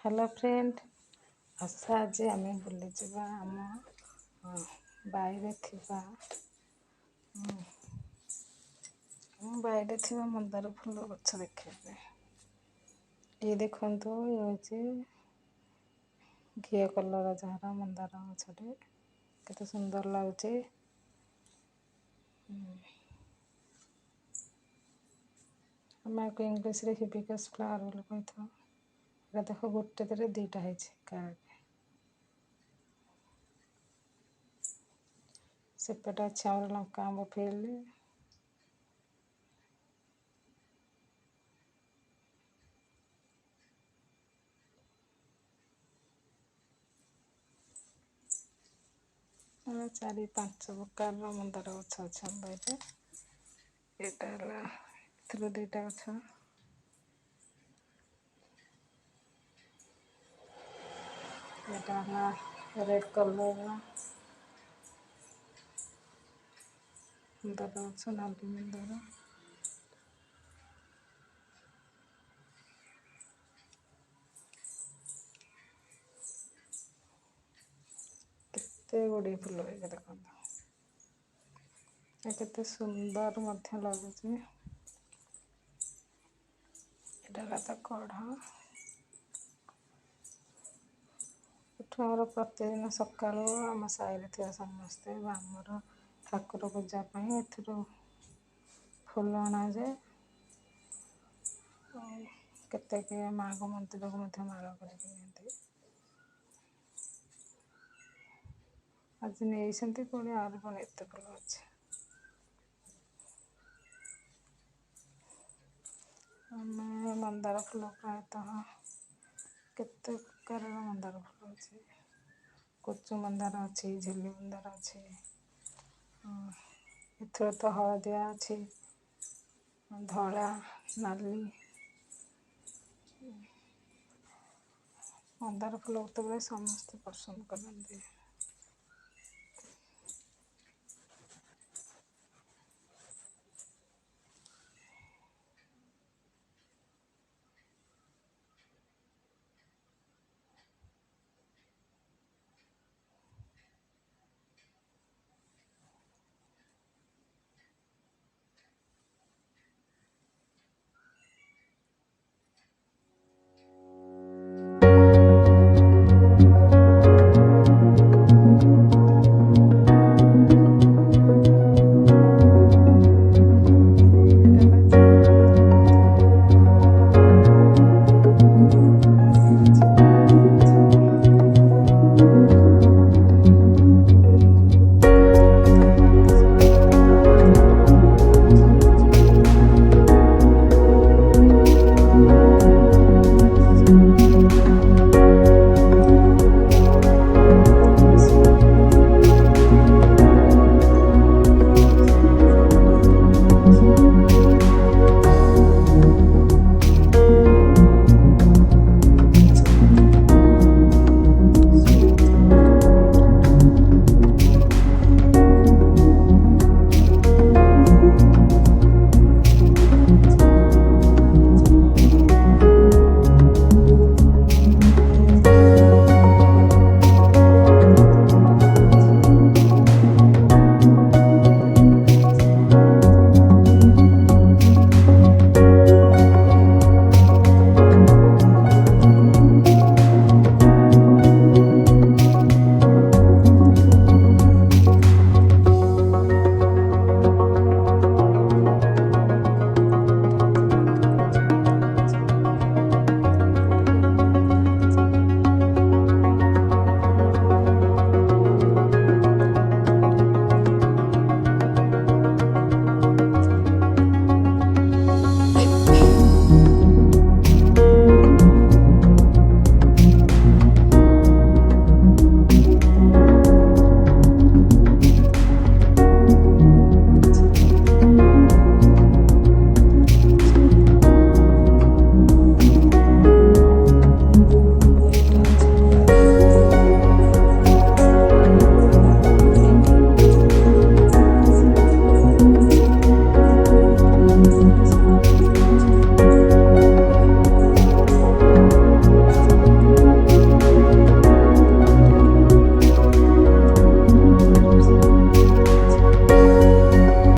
Hello friend आशा आज आम बुलीजा आम बाईरे थिबा बाईरे थिबा मंदार फूल गछ देखिए ये देखो ये हूँ घी कलर जार मंदार गछटे केते सुंदर लगुचे। आम इंग्लीश रे हिबिस्कस फ्लावर बोली कही देख गोटे दे दीटा है सेपटे अच्छे आम लंका आंब फील्ड चारि पांच प्रकार मंदार गछ अच्छे आम बाईरे यहाँ दीटा गछ यहाँ रेड कलर मंदार गछ नाली मंदार केते गुड़ी फूल ये देखो केते सुंदर मध्य लगुच तो कढ़ आमर प्रतिदिन सका आम साइरे थे समस्ते आमर ठाकुर पूजापी फूल अणा जाए केते माँ को मंदिर को माला कर आज नहीं पुणी आर पुणी एत फूल अच्छे आम मंदार फूल प्रायतः केते प्रकार मंदार फूल अच्छे कुचु मंदार अच्छी झिल्ली मंदार अच्छे एथर तो हलदिया अच्छी धला नाली मंदार फूल तो समस्त पसंद करते।